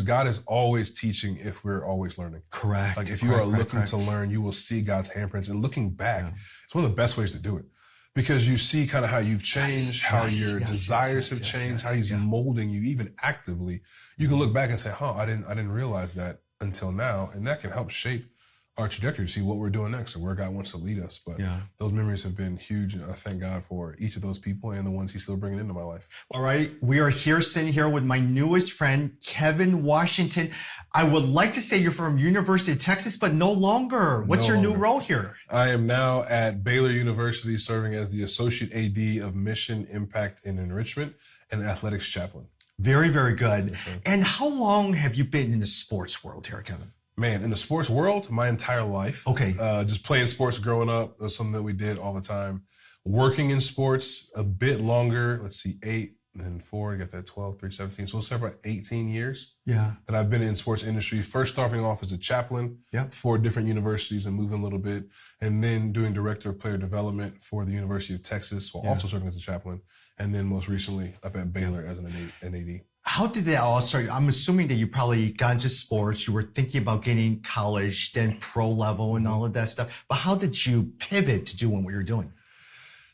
God is always teaching if we're always learning. Correct. Like if you are looking to learn, you will see God's handprints. And looking back, it's one of the best ways to do it. Because you see kind of how you've changed, how your desires have changed, how he's molding you even actively. You can look back and say, I didn't realize that until now. And that can help shape our trajectory to see what we're doing next and where God wants to lead us. But those memories have been huge. And I thank God for each of those people and the ones he's still bringing into my life. All right. We are sitting here with my newest friend, Kevin Washington. I would like to say you're from University of Texas, but no longer. What's your new role here? I am now at Baylor University serving as the Associate AD of Mission, Impact, and Enrichment and Athletics Chaplain. Very, very good. And how long have you been in the sports world here, Kevin? Man, in the sports world, my entire life. Okay. Just playing sports growing up was something that we did all the time. Working in sports a bit longer, 8 and then 4, you got that 12, 3, 17. So we'll say about 18 years that I've been in sports industry. First starting off as a chaplain for different universities and moving a little bit. And then doing director of player development for the University of Texas while also serving as a chaplain. And then most recently up at Baylor as an AD. How did that all start? I'm assuming that you probably got into sports. You were thinking about getting college, then pro level and all of that stuff. But how did you pivot to doing what you're doing?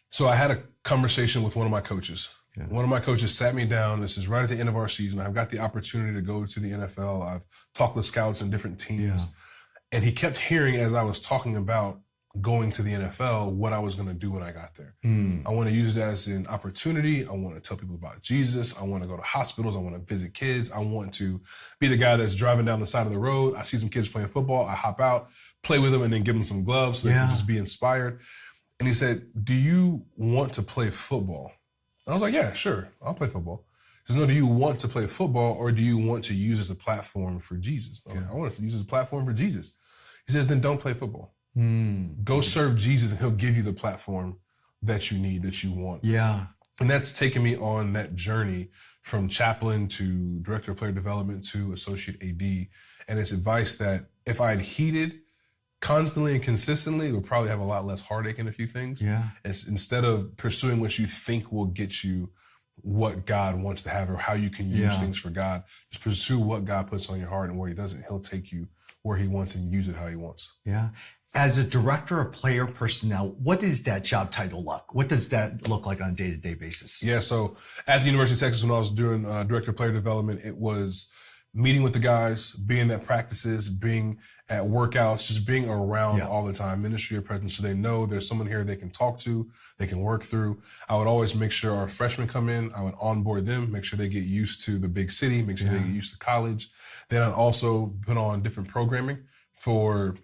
So I had a conversation with one of my coaches. One of my coaches sat me down. This is right at the end of our season. I've got the opportunity to go to the NFL. I've talked with scouts and different teams. And he kept hearing as I was talking about going to the NFL, what I was going to do when I got there. I want to use it as an opportunity. I want to tell people about Jesus. I want to go to hospitals. I want to visit kids. I want to be the guy that's driving down the side of the road. I see some kids playing football. I hop out, play with them, and then give them some gloves so they can just be inspired. And he said, do you want to play football? And I was like, yeah, sure. I'll play football. He says, no, do you want to play football or do you want to use it as a platform for Jesus? I was like, I want to use it as a platform for Jesus. He says, then don't play football. Go serve Jesus and he'll give you the platform that you need, that you want. And that's taken me on that journey from chaplain to director of player development to associate AD. And it's advice that if I had heeded constantly and consistently, it would probably have a lot less heartache in a few things. It's instead of pursuing what you think will get you what God wants to have or how you can use things for God, just pursue what God puts on your heart, and where he doesn't, he'll take you where he wants and use it how he wants. As a director of player personnel, what is that job title like? What does that look like on a day-to-day basis? So at the University of Texas, when I was doing director of player development, it was meeting with the guys, being at practices, being at workouts, just being around all the time, ministry of presence, so they know there's someone here they can talk to, they can work through. I would always make sure our freshmen come in, I would onboard them, make sure they get used to the big city, make sure they get used to college. Then I'd also put on different programming for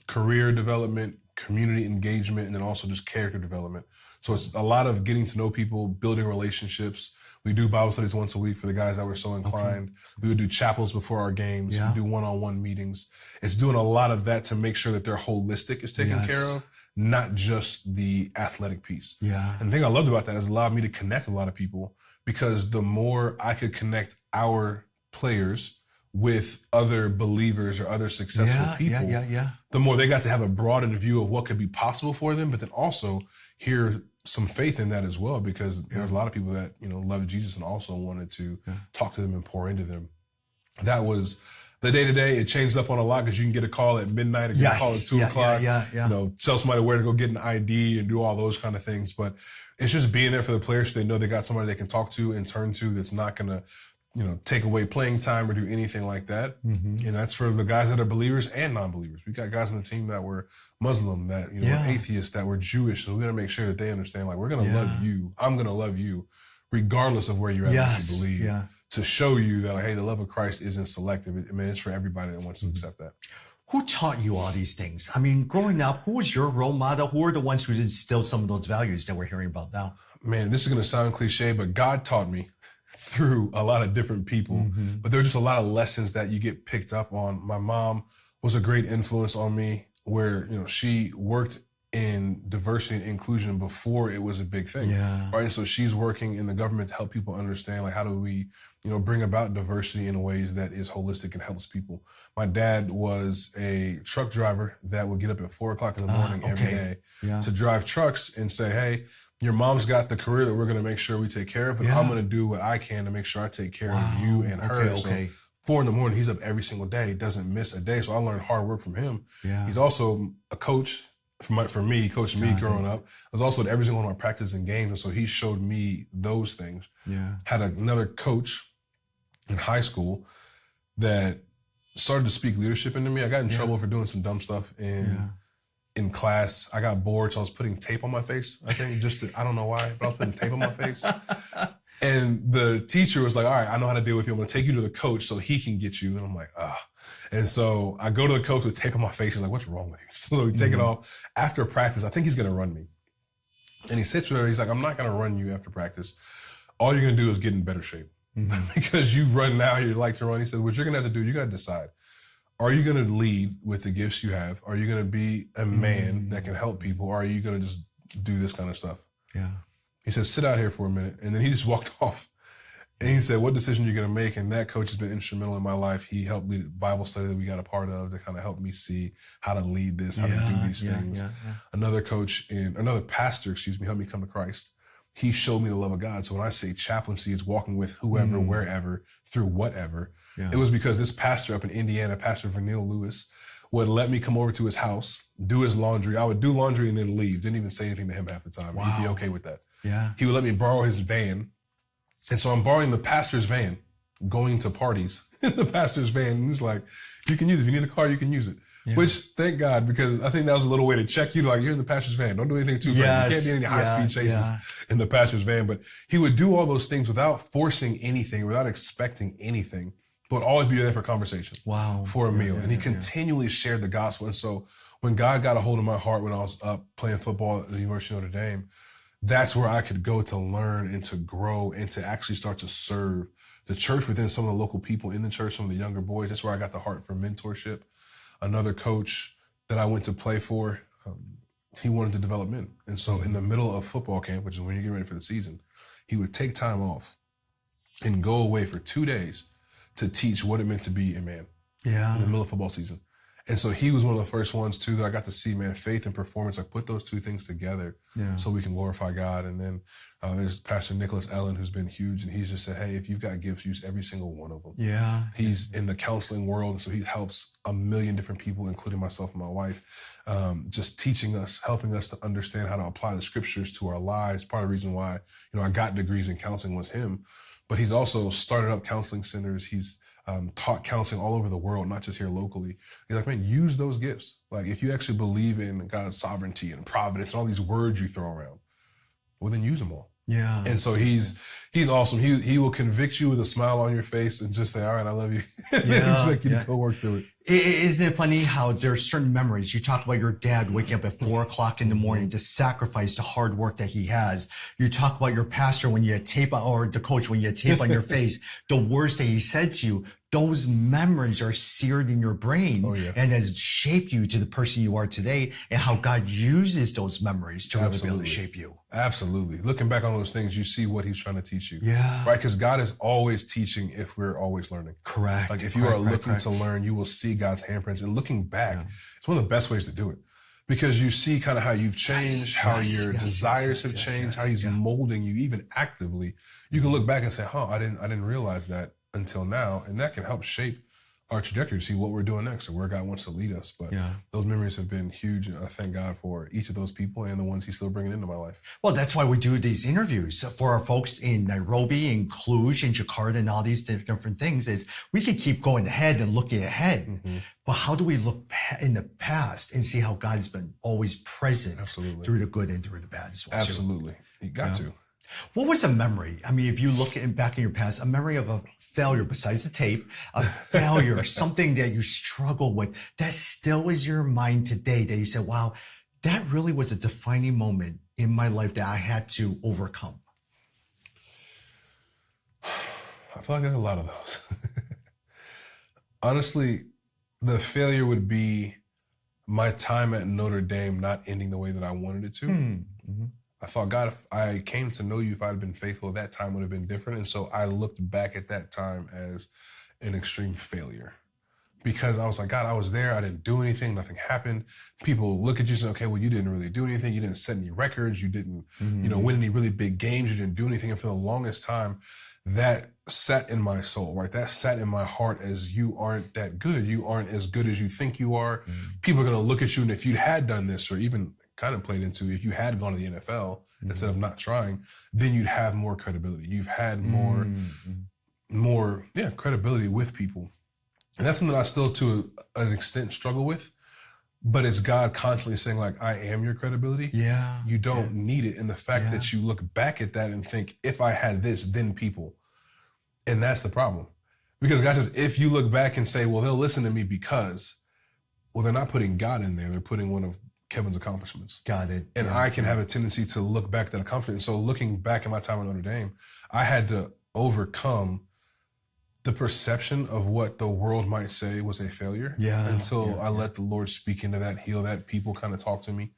career development, community engagement, and then also just character development. So it's a lot of getting to know people, building relationships. We do Bible studies once a week for the guys that were so inclined. We would do chapels before our games. We do one-on-one meetings. It's doing a lot of that to make sure that their holistic is taken care of, not just the athletic piece. And the thing I loved about that is it allowed me to connect a lot of people, because the more I could connect our players with other believers or other successful people, the more they got to have a broadened view of what could be possible for them, but then also hear some faith in that as well, because there's a lot of people that, love Jesus and also wanted to talk to them and pour into them. That was the day-to-day. It changed up on a lot, because you can get a call at midnight or get a call at 2 o'clock. Tell somebody where to go get an ID and do all those kind of things. But it's just being there for the players so they know they got somebody they can talk to and turn to that's not going to take away playing time or do anything like that. And that's for the guys that are believers and non-believers. We got guys on the team that were Muslim, that were atheists, that were Jewish. So we got to make sure that they understand, we're going to love you. I'm going to love you regardless of where you're at, what you believe, to show you that, hey, the love of Christ isn't selective. It's for everybody that wants to accept that. Who taught you all these things? I mean, growing up, who was your role model? Who are the ones who instilled some of those values that we're hearing about now? Man, this is going to sound cliche, but God taught me through a lot of different people, but there were just a lot of lessons that you get picked up on. My mom was a great influence on me, where, she worked in diversity and inclusion before it was a big thing. Right. And so she's working in the government to help people understand, how do we, bring about diversity in ways that is holistic and helps people. My dad was a truck driver that would get up at 4 o'clock in the morning every day to drive trucks and say, hey, your mom's got the career that we're going to make sure we take care of, but I'm going to do what I can to make sure I take care of you and her. So 4 a.m, he's up every single day, doesn't miss a day. So I learned hard work from him. Yeah. He's also a coach for me, he coached me growing up. I was also at every single one of my practices and games. And so he showed me those things. Yeah. Had another coach in high school that started to speak leadership into me. I got in trouble for doing some dumb stuff in class. I got bored, so I was putting tape on my face, I think, I don't know why, but I was putting tape on my face. And the teacher was like, all right, I know how to deal with you. I'm gonna take you to the coach so he can get you. And I'm like, ah. And so I go to the coach with tape on my face. He's like, what's wrong with you? So we take it off. After practice, I think he's gonna run me. And he sits there, he's like, I'm not gonna run you after practice. All you're gonna do is get in better shape. Because you run now, you like to run. He said, what you're gonna have to do, you gotta decide. Are you gonna lead with the gifts you have? Are you gonna be a man that can help people? Or are you gonna just do this kind of stuff? Yeah. He said, sit out here for a minute. And then he just walked off. And he said, what decision are you going to make? And that coach has been instrumental in my life. He helped lead a Bible study that we got a part of to kind of help me see how to lead this, how to do these things. Another pastor, helped me come to Christ. He showed me the love of God. So when I say chaplaincy is walking with whoever, wherever, through whatever, it was because this pastor up in Indiana, Pastor Vernil Lewis, would let me come over to his house, do his laundry. I would do laundry and then leave. Didn't even say anything to him half the time. Wow. He'd be okay with that. Yeah. He would let me borrow his van. And so I'm borrowing the pastor's van, going to parties in the pastor's van. And he's like, you can use it. If you need a car, you can use it. Yeah. Which, thank God, because I think that was a little way to check you. Like, you're in the pastor's van. Don't do anything too bad. You can't be in any high-speed chases in the pastor's van. But he would do all those things without forcing anything, without expecting anything, but always be there for conversation. Wow. For a meal. And he continually shared the gospel. And so when God got a hold of my heart when I was up playing football at the University of Notre Dame, that's where I could go to learn and to grow and to actually start to serve the church within some of the local people in the church, some of the younger boys. That's where I got the heart for mentorship. Another coach that I went to play for, he wanted to develop men. And so in the middle of football camp, which is when you get ready for the season, he would take time off and go away for 2 days to teach what it meant to be a man in the middle of football season. And so he was one of the first ones too that I got to see, man, faith and performance. I put those two things together so we can glorify God. And then there's Pastor Nicholas Ellen, who's been huge. And he's just said, hey, if you've got gifts, use every single one of them. Yeah. He's in the counseling world. And so he helps a million different people, including myself and my wife, just teaching us, helping us to understand how to apply the scriptures to our lives. Part of the reason why, I got degrees in counseling was him, but he's also started up counseling centers. He's taught counseling all over the world, not just here locally. He's like, man, use those gifts. Like, if you actually believe in God's sovereignty and providence and all these words you throw around, well, then use them all. Yeah. And so he's awesome. He will convict you with a smile on your face and just say, all right, I love you. And expect you to go work through it. Isn't it funny how there's certain memories? You talk about your dad waking up at 4 o'clock in the morning to sacrifice the hard work that he has. You talk about your pastor when you had tape on, or the coach when you had tape on your face, the words that he said to you. Those memories are seared in your brain and has shaped you to the person you are today, and how God uses those memories to really be able to shape you. Absolutely. Looking back on those things, you see what he's trying to teach you. Yeah. Right? Because God is always teaching if we're always learning. Correct. Like, if you are looking to learn, you will see God's handprints. And looking back, it's one of the best ways to do it. Because you see kind of how you've changed, how your desires have changed, how he's molding you, even actively. You can look back and say, I didn't realize that until now. And that can help shape our trajectory to see what we're doing next and where God wants to lead us. But those memories have been huge. And I thank God for each of those people and the ones he's still bringing into my life. Well, that's why we do these interviews for our folks in Nairobi, in Cluj, in Jakarta, and all these different things. Is we can keep going ahead and looking ahead. Mm-hmm. But how do we look in the past and see how God's been always present through the good and through the bad as well? Absolutely. You got to. What was a memory? I mean, if you look back in your past, a memory of a failure besides the tape, a failure, something that you struggled with, that still is your mind today, that you said, wow, that really was a defining moment in my life that I had to overcome? I feel like there's a lot of those. Honestly, the failure would be my time at Notre Dame not ending the way that I wanted it to. Mm-hmm. I thought, God, if I came to know you, if I'd been faithful, that time would have been different. And so I looked back at that time as an extreme failure, because I was like, God, I was there. I didn't do anything. Nothing happened. People look at you and say, okay, well, you didn't really do anything. You didn't set any records. You didn't, win any really big games. You didn't do anything. And for the longest time, that sat in my soul, right? That sat in my heart as you aren't that good. You aren't as good as you think you are. People are going to look at you. And if you had done this, or even kind of played into, if you had gone to the NFL instead of not trying, then you'd have more credibility. You've had more credibility with people. And that's something I still to an extent struggle with, but it's God constantly saying like, I am your credibility. Yeah. You don't need it. And the fact that you look back at that and think, if I had this, then people. And that's the problem. Because God says, if you look back and say, well, they'll listen to me because, well, they're not putting God in there. They're putting one of Kevin's accomplishments. Got it. And I can have a tendency to look back at that accomplishment. And so looking back at my time at Notre Dame, I had to overcome the perception of what the world might say was a failure. Until I let the Lord speak into that, heal that, people kind of talk to me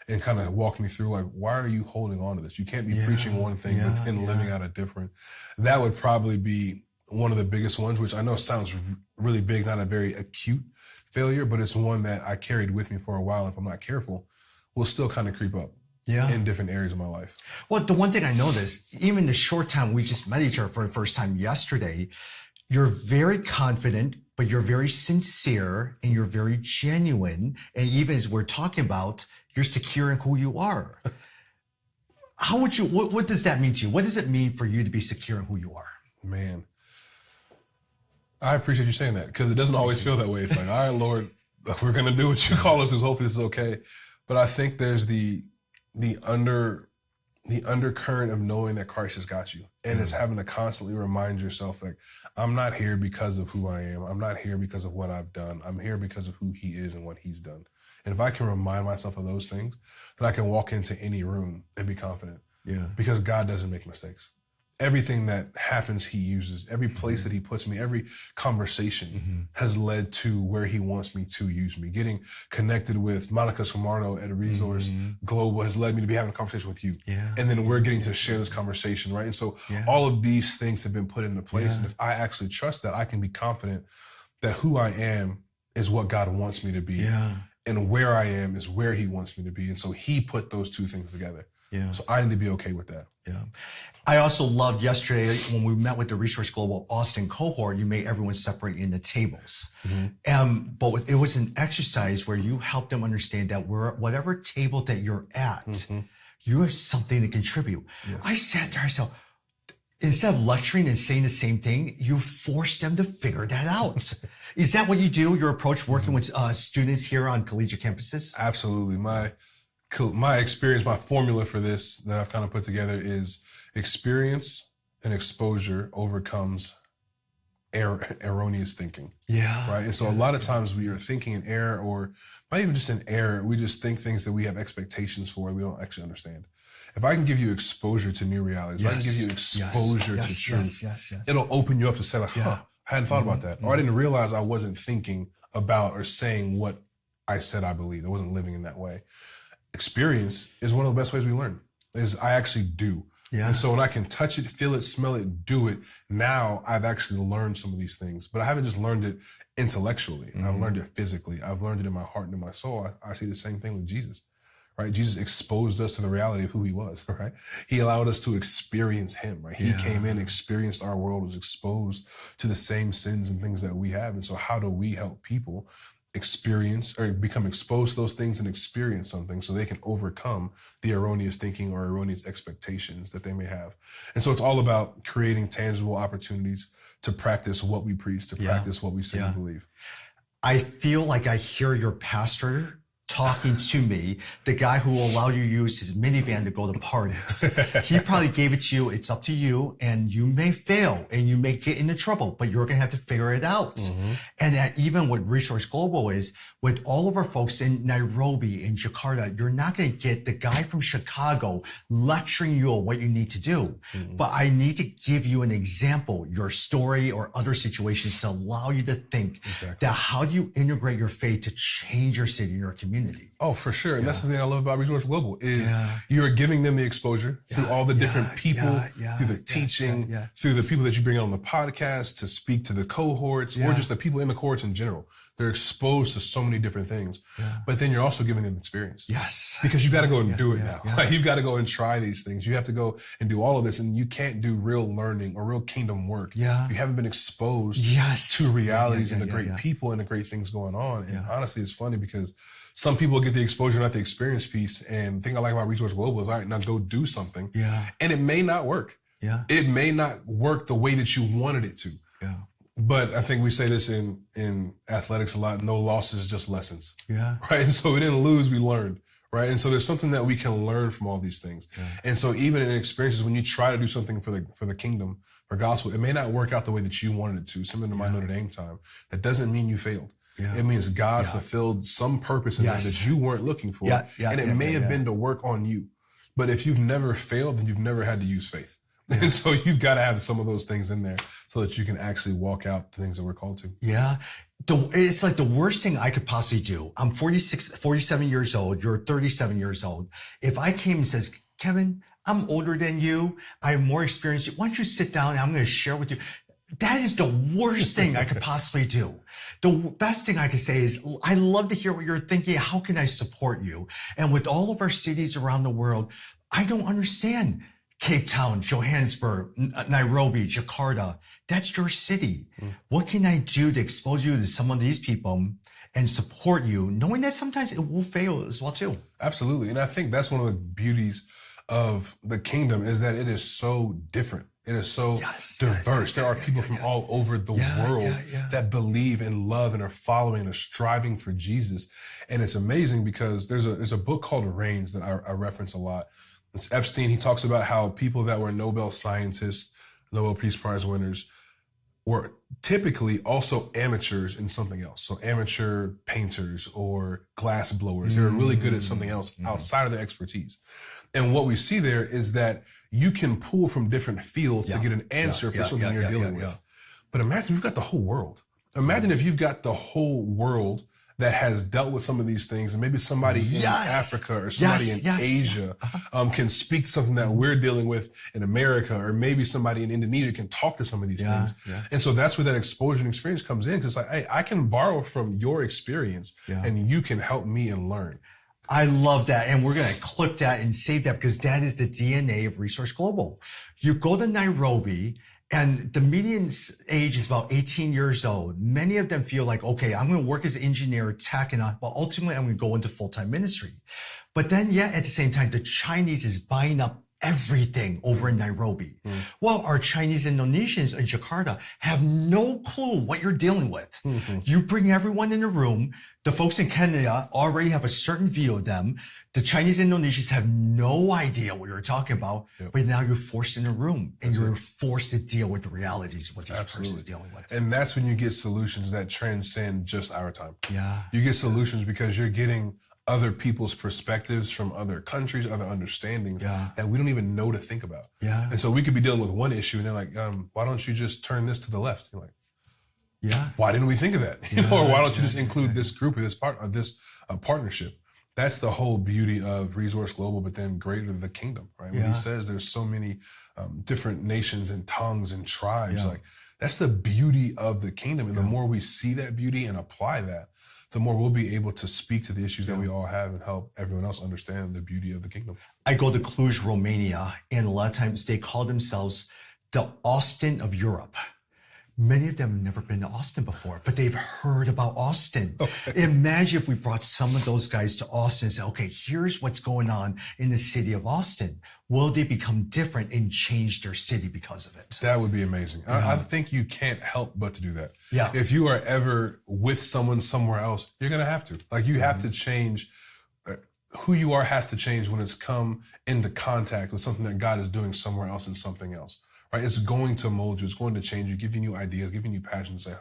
and kind of walk me through like, why are you holding on to this? You can't be preaching one thing but then living out a different. That would probably be one of the biggest ones, which I know sounds really big, not a very acute failure, but it's one that I carried with me for a while. If I'm not careful, will still kind of creep up in different areas of my life. Well, the one thing I noticed, even the short time we just met each other for the first time yesterday, you're very confident, but you're very sincere and you're very genuine. And even as we're talking about, you're secure in who you are. How would you, what does that mean to you? What does it mean for you to be secure in who you are? Man, I appreciate you saying that because it doesn't always feel that way. It's like, all right, Lord, we're going to do what you call us. Hopefully this is okay. But I think there's the undercurrent of knowing that Christ has got you. And it's having to constantly remind yourself, like, I'm not here because of who I am. I'm not here because of what I've done. I'm here because of who he is and what he's done. And if I can remind myself of those things, then I can walk into any room and be confident. Because God doesn't make mistakes. Everything that happens, he uses. Every place that he puts me, every conversation has led to where he wants me to use me. Getting connected with Monica Samarno at a Resource Global has led me to be having a conversation with you. And then we're getting to share this conversation, right? And so all of these things have been put into place. And if I actually trust that, I can be confident that who I am is what God wants me to be. And where I am is where he wants me to be. And so he put those two things together. So I need to be okay with that. I also loved yesterday when we met with the Resource Global Austin cohort, you made everyone separate in the tables. But it was an exercise where you helped them understand that whatever table that you're at, you have something to contribute. I sat there, I said, instead of lecturing and saying the same thing, you force them to figure that out. Is that what you do, your approach working with students here on collegiate campuses? Absolutely. My experience, my formula for this that I've kind of put together is experience and exposure overcomes erroneous thinking. Right. And so a lot of times we are thinking in error, or not even just in error. We just think things that we have expectations for and we don't actually understand. If I can give you exposure to new realities, if I can give you exposure to truth, it'll open you up to say like, I hadn't thought about that. Or I didn't realize I wasn't thinking about or saying what I said I believed. I wasn't living in that way. Experience is one of the best ways we learn, is I actually do. And so when I can touch it, feel it, smell it, do it, now I've actually learned some of these things. But I haven't just learned it intellectually. I've learned it physically. I've learned it in my heart and in my soul. I see the same thing with Jesus, right? Jesus exposed us to the reality of who he was, right? He allowed us to experience him, right? He came in, experienced our world, was exposed to the same sins and things that we have. And so how do we help people experience or become exposed to those things and experience something so they can overcome the erroneous thinking or erroneous expectations that they may have? And so it's all about creating tangible opportunities to practice what we preach, to practice what we say we believe. I feel like I hear your pastor talking to me, the guy who will allow you to use his minivan to go to parties. He probably gave it to you. It's up to you. And you may fail and you may get into trouble, but you're going to have to figure it out. And that even what Resource Global is, with all of our folks in Nairobi and Jakarta, you're not going to get the guy from Chicago lecturing you on what you need to do. But I need to give you an example, your story or other situations to allow you to think that how do you integrate your faith to change your city, your community? community. Oh, for sure. And that's the thing I love about Resource Global is you're giving them the exposure through all the different people, through the teaching, through the people that you bring on the podcast to speak to the cohorts or just the people in the cohorts in general. They're exposed to so many different things, but then you're also giving them experience. Yes. Because you got to go and do it now. Like, you've got to go and try these things. You have to go and do all of this, and you can't do real learning or real kingdom work. You haven't been exposed to realities and the great people and the great things going on. And honestly, it's funny because some people get the exposure, not the experience piece. And the thing I like about Resource Global is, all right, now go do something. And it may not work. It may not work the way that you wanted it to. But I think we say this in athletics a lot: no losses, just lessons. Right. And so we didn't lose, we learned. Right. And so there's something that we can learn from all these things. And so even in experiences, when you try to do something for the kingdom, for gospel, it may not work out the way that you wanted it to. Similar to my Notre Dame time, that doesn't mean you failed. It means God fulfilled some purpose in that that you weren't looking for. And it may have been to work on you. But if you've never failed, then you've never had to use faith. And so you've got to have some of those things in there so that you can actually walk out the things that we're called to. It's like the worst thing I could possibly do. I'm 47 years old. You're 37 years old. If I came and says, Kevin, I'm older than you. I have more experience. Why don't you sit down and I'm going to share with you? That is the worst thing I could possibly do. The best thing I could say is, I love to hear what you're thinking. How can I support you? And with all of our cities around the world, I don't understand. Cape Town, Johannesburg, Nairobi, Jakarta, that's your city. What can I do to expose you to some of these people and support you, knowing that sometimes it will fail as well too? Absolutely. And I think that's one of the beauties of the kingdom is that it is so different. It is so diverse. There are people from all over the world that believe and love and are following and are striving for Jesus. And it's amazing because there's a book called Reigns that I reference a lot. It's Epstein. He talks about how people that were Nobel scientists, Nobel Peace Prize winners, were typically also amateurs in something else. So amateur painters or glass blowers. They were really good at something else outside of their expertise. And what we see there is that you can pull from different fields to get an answer for something you're dealing with. But imagine you've got the whole world. Imagine if you've got the whole world that has dealt with some of these things, and maybe somebody in Africa or somebody in Asia can speak to something that we're dealing with in America, or maybe somebody in Indonesia can talk to some of these things. And so that's where that exposure and experience comes in. Because it's like, hey, I can borrow from your experience and you can help me and learn. I love that. And we're going to clip that and save that because that is the DNA of Resource Global. You go to Nairobi, and the median age is about 18 years old. Many of them feel like, okay, I'm going to work as an engineer, tech, and but ultimately I'm going to go into full-time ministry. But then, at the same time, the Chinese is buying up everything over in Nairobi. Well, our Chinese Indonesians in Jakarta have no clue what you're dealing with. You bring everyone in a room. The folks in Kenya already have a certain view of them. The Chinese Indonesians have no idea what you're talking about, but now you're forced in a room and you're forced to deal with the realities of what each person is dealing with. And that's when you get solutions that transcend just our time. You get solutions because you're getting other people's perspectives from other countries, other understandings that we don't even know to think about. And so we could be dealing with one issue and they're like, why don't you just turn this to the left? You're like, why didn't we think of that? Or why don't you just include this group or this partnership? That's the whole beauty of Resource Global, but then greater the kingdom, right? When he says there's so many different nations and tongues and tribes, like that's the beauty of the kingdom. And the more we see that beauty and apply that, the more we'll be able to speak to the issues that we all have and help everyone else understand the beauty of the kingdom. I go to Cluj, Romania, and a lot of times they call themselves the Austin of Europe. Many of them have never been to Austin before, but they've heard about Austin. Imagine if we brought some of those guys to Austin and said, okay, here's what's going on in the city of Austin. Will they become different and change their city because of it? That would be amazing. I think you can't help but to do that. If you are ever with someone somewhere else, you're going to have to. Like you have to change. Who you are has to change when it's come into contact with something that God is doing somewhere else and something else. Right? It's going to mold you. It's going to change you, giving you ideas, giving you passion to say,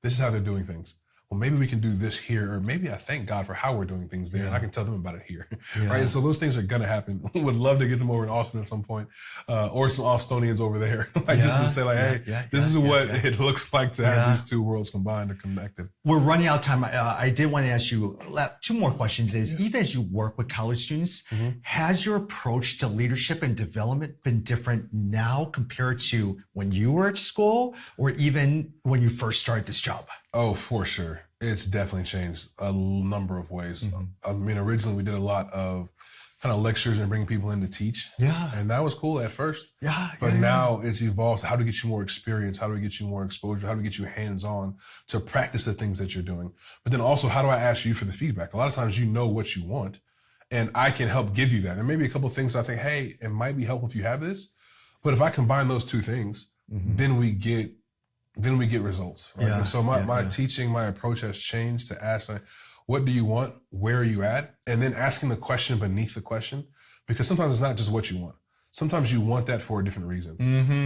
this is how they're doing things. well, maybe we can do this here, or maybe I thank God for how we're doing things there, and I can tell them about it here, right? And so those things are gonna happen. Would love to get them over in Austin at some point, or some Austonians over there, like just to say like, hey, this is what it looks like to have these two worlds combined or connected. We're running out of time. I did want to ask you two more questions. Even as you work with college students, has your approach to leadership and development been different now compared to when you were at school, or even when you first started this job? Oh, for sure. It's definitely changed a number of ways. I mean, originally we did a lot of kind of lectures and bringing people in to teach. Yeah. And that was cool at first. But now it's evolved. How do we get you more experience? How do we get you more exposure? How do we get you hands-on to practice the things that you're doing? But then also, how do I ask you for the feedback? A lot of times you know what you want, and I can help give you that. There may be a couple of things I think, hey, it might be helpful if you have this. But if I combine those two things, then we get results. Right? And so my teaching, my approach has changed to ask, like, what do you want? Where are you at? And then asking the question beneath the question, because sometimes it's not just what you want. Sometimes you want that for a different reason.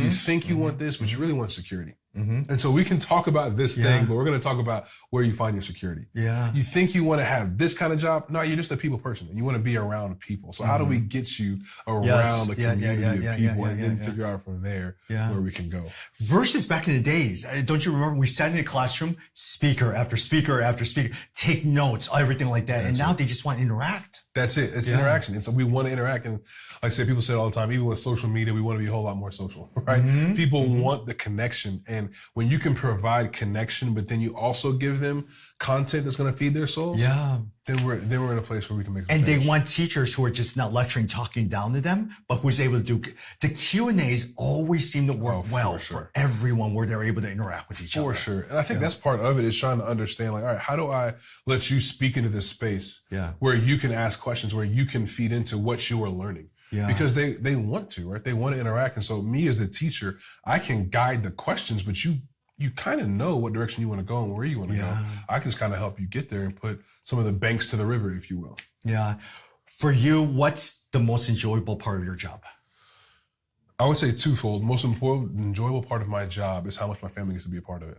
You think you want this, but you really want security. And so we can talk about this thing, but we're going to talk about where you find your security. You think you want to have this kind of job? No, you're just a people person. You want to be around people. So how do we get you around the community of people and then figure out from there where we can go? Versus back in the days, don't you remember we sat in a classroom, speaker after speaker after speaker, take notes, everything like that. And now they just want to interact. That's it. It's interaction. And so we want to interact. And like I said, people say it all the time, even with social media, we want to be a whole lot more social, right? People want the connection. And when you can provide connection, but then you also give them content that's going to feed their souls, then we're in a place where we can make a change. They want teachers who are just not lecturing, talking down to them, but who's able to do the Q&As always seem to work for everyone, where they're able to interact with each other. For sure. And I think that's part of it, is trying to understand, like, all right, how do I let you speak into this space where you can ask questions, where you can feed into what you are learning? Because they want to, right? They want to interact. And so me as the teacher, I can guide the questions, but you kind of know what direction you want to go and where you want to go. I can just kind of help you get there and put some of the banks to the river, if you will. For you, what's the most enjoyable part of your job? I would say twofold. The most important, enjoyable part of my job is how much my family gets to be a part of it.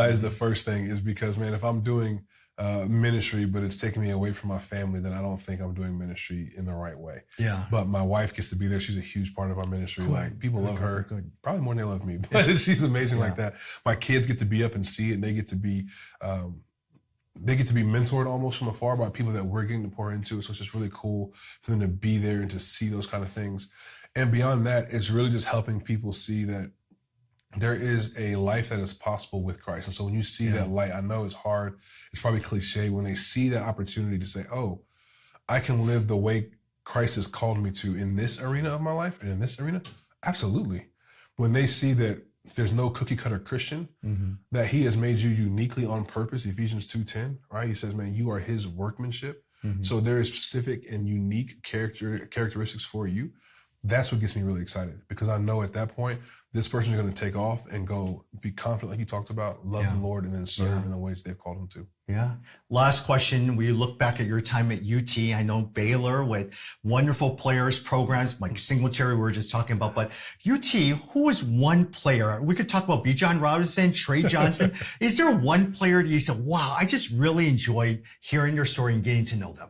Is the first thing, is because, man, if I'm doing ministry, but it's taking me away from my family, then I don't think I'm doing ministry in the right way. But my wife gets to be there. She's a huge part of our ministry. Like, people love her, probably more than they love me, but she's amazing like that. My kids get to be up and see it, and they get to be mentored almost from afar by people that we're getting to pour into. So it's just really cool for them to be there and to see those kind of things. And beyond that, it's really just helping people see that there is a life that is possible with Christ. And so when you see that light, I know it's hard, it's probably cliche, when they see that opportunity to say, oh, I can live the way Christ has called me to in this arena of my life and in this arena. Absolutely. When they see that there's no cookie cutter Christian, that he has made you uniquely on purpose, Ephesians 2:10, right? He says, man, you are his workmanship. So there is specific and unique characteristics for you. That's what gets me really excited, because I know at that point, this person is going to take off and go be confident, like you talked about, love the Lord, and then serve in the ways they've called him to. Last question. When you look back at your time at UT, I know Baylor with wonderful players, programs like Singletary we were just talking about, but UT, who is one player? We could talk about B. John Robinson, Trey Johnson. Is there one player that you said, wow, I just really enjoyed hearing their story and getting to know them?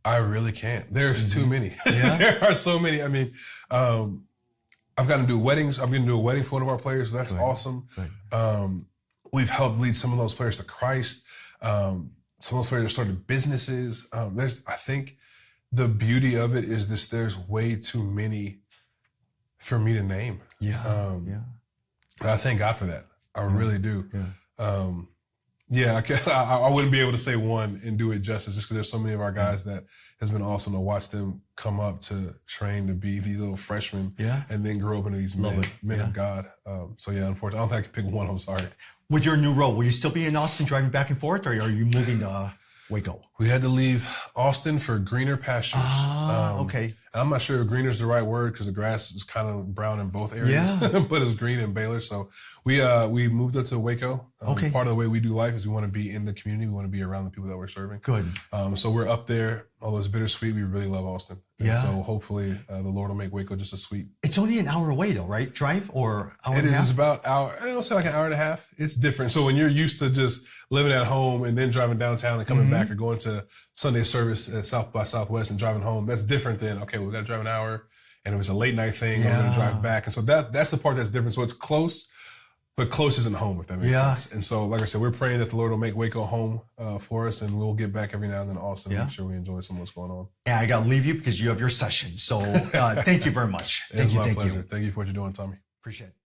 I really can't. There's too many. There are so many. I mean, I've gotten to do weddings. I'm going to do a wedding for one of our players. So that's awesome. We've helped lead some of those players to Christ. Some of those players have started businesses. I think the beauty of it is this: there's way too many for me to name. And I thank God for that. I really do. I wouldn't be able to say one and do it justice, just because there's so many of our guys that has been awesome to watch them come up to train to be these little freshmen and then grow up into these men of God. Unfortunately, I don't think I can pick one. I'm sorry. With your new role, will you still be in Austin driving back and forth, or are you moving to Waco? We had to leave Austin for greener pastures. I'm not sure if greener is the right word because the grass is kind of brown in both areas, but it's green in Baylor. So we moved up to Waco. Part of the way we do life is we want to be in the community. We want to be around the people that we're serving. Good. So we're up there. Although it's bittersweet, we really love Austin. And so hopefully the Lord will make Waco just as sweet. It's only an hour away though, right? Drive or hour and a half? It is about hour. I'll say like an hour and a half. It's different. So when you're used to just living at home and then driving downtown and coming back or going to Sunday service at South by Southwest and driving home, that's different than, okay, we've got to drive an hour and it was a late night thing. I'm going to drive back. And so that's the part that's different. So it's close, but close isn't home, if that makes sense. And so, like I said, we're praying that the Lord will make Waco home for us, and we'll get back every now and then to Austin and make sure we enjoy some of what's going on. And I got to leave you because you have your session. So thank you very much. Thank you. Pleasure. Thank you for what you're doing, Tommy. Appreciate it.